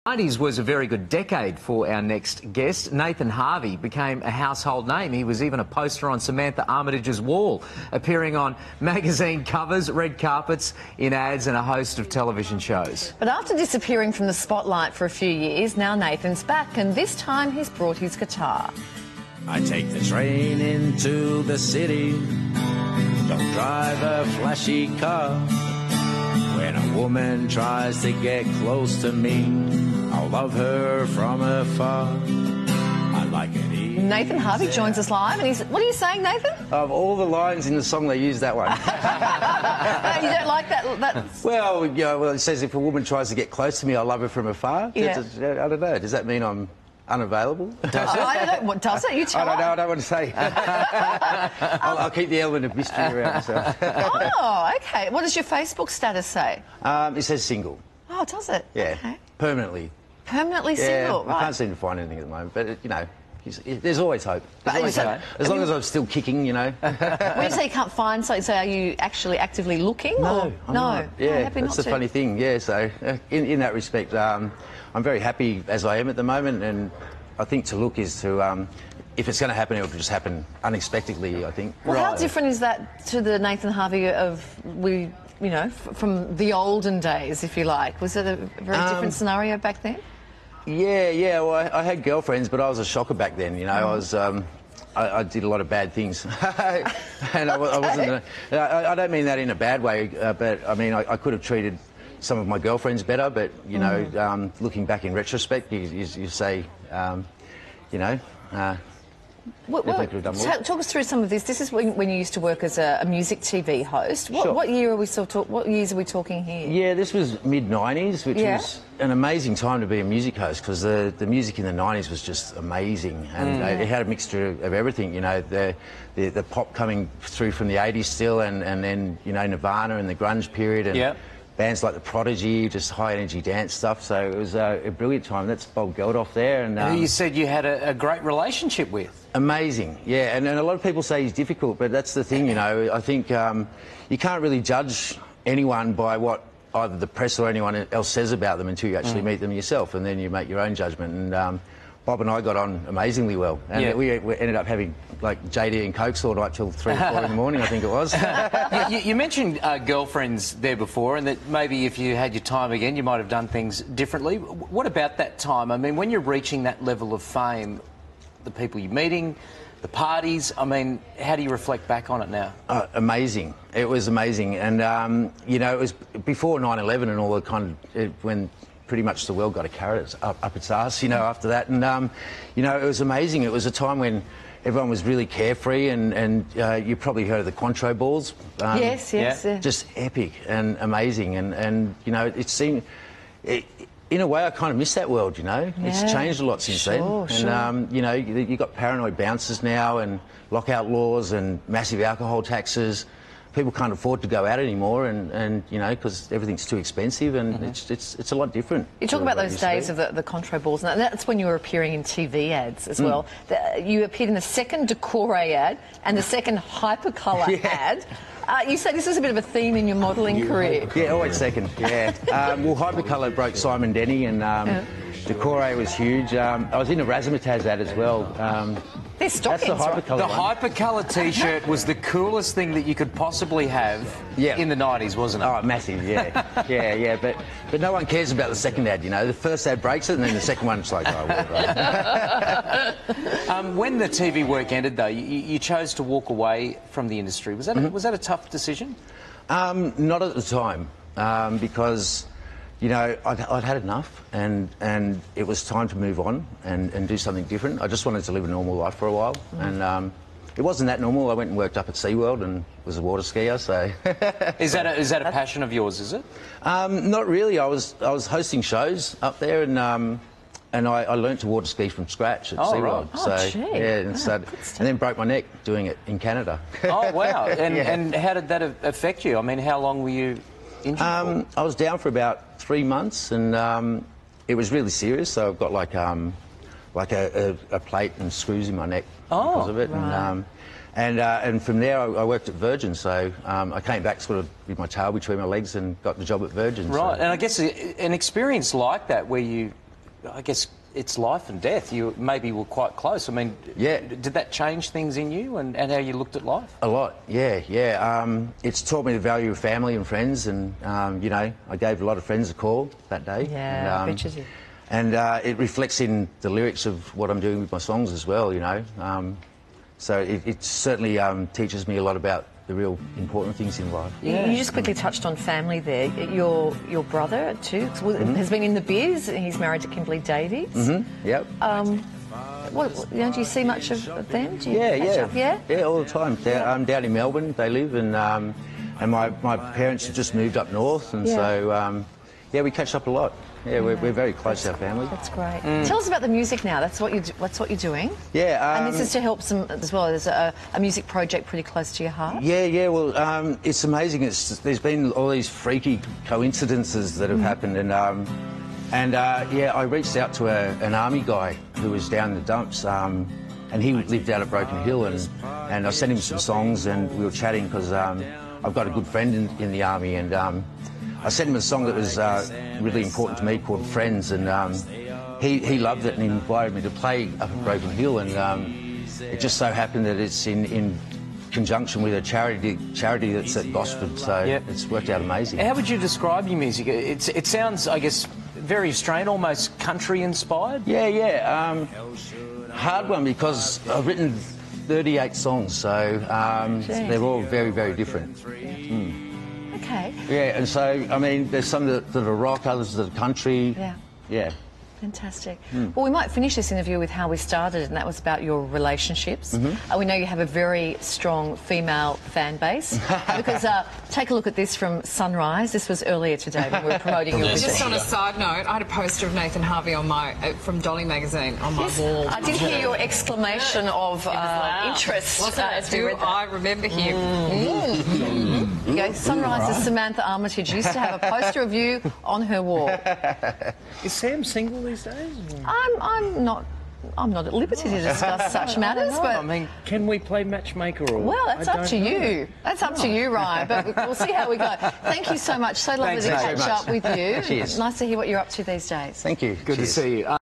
'90s was a very good decade for our next guest. MrHarvey became a household name. He was even a poster on Samantha Armitage's wall, appearing on magazine covers, red carpets, in ads and a host of television shows. But after disappearing from the spotlight for a few years, now Nathan's back, and this time he's brought his guitar. I take the train into the city, don't drive a flashy car. When a woman tries to get close to me, I'll love her from afar. I like it easy. MrHarvey joins us live, and he's... What are you saying, Nathan? Of all the lines in the song, they use that one. You don't like that? Well, you know, it says if a woman tries to get close to me, I'll love her from afar. Yeah. I don't know. Does that mean I'm unavailable? Does it? I don't know. What does it? You tell I don't know. I don't want to say. I'll keep the element of mystery around myself. Oh, okay. What does your Facebook status say? It says single. Oh, does it? Yeah. Okay. Permanently. Permanently single, I right. can't seem to find anything at the moment, but, you know, there's always hope. As long as I'm still kicking, you know. When you say you can't find something, so are you actually actively looking? No, I'm not. Yeah, happy that's not the funny thing, yeah. So, in that respect, I'm very happy as I am at the moment, and I think to look is to... if it's going to happen, it will just happen unexpectedly, I think. Well, how different is that to the MrHarvey of you know, from the olden days, if you like? Was it a very different scenario back then? Yeah. Well, I had girlfriends, but I was a shocker back then. You know, I was. I did a lot of bad things, and I wasn't. I don't mean that in a bad way, but I mean I could have treated some of my girlfriends better. But you know, looking back in retrospect, you say, you know. Talk us through some of this. This is when you used to work as a music TV host. Sure. What year are we what years are we talking here? Yeah, this was mid-90s, which was an amazing time to be a music host, because the music in the 90s was just amazing, and it had a mixture of everything. You know, the pop coming through from the 80s still, and then you know Nirvana and the grunge period, and bands like The Prodigy, just high-energy dance stuff. So it was a brilliant time. That's Bob Geldof there. And who you said you had a great relationship with. Amazing, yeah. And a lot of people say he's difficult, but that's the thing, you know. I think you can't really judge anyone by what either the press or anyone else says about them until you actually meet them yourself, and then you make your own judgment. And Bob and I got on amazingly well, and we ended up having like JD and Cokes all night till 3 or 4 in the morning, I think it was. You mentioned girlfriends there before, and that maybe if you had your time again, you might have done things differently. What about that time? I mean, when you're reaching that level of fame, the people you're meeting, the parties, I mean, how do you reflect back on it now? Amazing. It was amazing, and you know, it was before 9/11 and all the kind of when pretty much the world got a carrot up its arse, you know, after that. And, you know, it was amazing. It was a time when everyone was really carefree, and you probably heard of the Cointreau balls. Yes. Just epic and amazing. And you know, it seemed... in a way, I kind of miss that world, you know. Yeah. It's changed a lot since then. And, you know, you've got paranoid bouncers now, and lockout laws and massive alcohol taxes. People can't afford to go out anymore, and you know, because everything's too expensive, and it's a lot different. You talk about those days of the Cointreau balls, and that's when you were appearing in TV ads as well. You appeared in the second Decore ad and the second Hypercolour ad. You say this is a bit of a theme in your modelling career. Yeah, always second, yeah. Well, Hypercolour broke Simon Denny, and Decore was huge. I was in a Razzmatazz ad as well. They're stockings, that's the Hypercolour The Hypercolour T-shirt was the coolest thing that you could possibly have in the 90s, wasn't it? Oh, massive, yeah. yeah. But no one cares about the second ad, you know. The first ad breaks it, and then the second one's like, oh, well, right. When the TV work ended, though, you chose to walk away from the industry. Was that a tough decision? Not at the time, because... You know, I'd had enough, and it was time to move on and do something different. I just wanted to live a normal life for a while, and it wasn't that normal. I went and worked up at SeaWorld and was a water skier, so... Is that a passion of yours, is it? Not really. I was hosting shows up there, and I learnt to water ski from scratch at SeaWorld. Right. So, yeah, and then broke my neck doing it in Canada. Oh, wow. And how did that affect you? I mean, how long were you injured for? I was down for about 3 months, and it was really serious. So I've got like a plate and screws in my neck because of it. Right. And from there I worked at Virgin, so I came back sort of with my tail between my legs and got the job at Virgin. Right, so. and I guess an experience like that where you I guess it's life and death. You maybe were quite close. I mean, Yeah. Did that change things in you and how you looked at life? A lot, yeah. It's taught me the value of family and friends, and you know, I gave a lot of friends a call that day. Yeah, I bet you did. And it reflects in the lyrics of what I'm doing with my songs as well, you know. So it certainly teaches me a lot about the real important things in life. Yeah. You just quickly touched on family there. Your brother too has been in the biz. He's married to Kimberly Davies. Yep. You know, do you see much of them? Do you catch up? Yeah, all the time. Down in Melbourne they live, and my parents have just moved up north, and so yeah, we catch up a lot. Yeah, we're very close to our family. That's great. Tell us about the music now. That's what you're doing. Yeah. And this is to help some as well. There's a music project pretty close to your heart. Yeah. Well, it's amazing. There's been all these freaky coincidences that have happened, and yeah, I reached out to an army guy who was down in the dumps, and he lived out at Broken Hill, and I sent him some songs, and we were chatting because I've got a good friend in the army, and I sent him a song that was really important to me called Friends, and he loved it and he invited me to play up at Broken Hill, and it just so happened that it's in conjunction with a charity that's at Gosford, so it's worked out amazing. How would you describe your music? It sounds, I guess, very Australian, almost country-inspired? Yeah. Hard one because I've written 38 songs, so they're all very, very different. Okay. Yeah, and so, I mean, there's some that are rock, others that are country. Yeah. Fantastic. Well, we might finish this interview with how we started, and that was about your relationships. We know you have a very strong female fan base, because take a look at this from Sunrise. This was earlier today when we were promoting your visit. Just on a side note, I had a poster of Nathan Harvey on my from Dolly magazine on my wall. I did hear your exclamation of interest. I remember him. You go, Sunrise's Samantha Armitage used to have a poster of you on her wall. Is Sam single these days? I'm not at liberty to discuss such matters, but I mean, can we play matchmaker? Or well, that's up to you. That's up to you, Ryan. But we'll see how we go. Thank you so much. So lovely to catch up with you. Cheers. Nice to hear what you're up to these days. Thank you. Good to see you.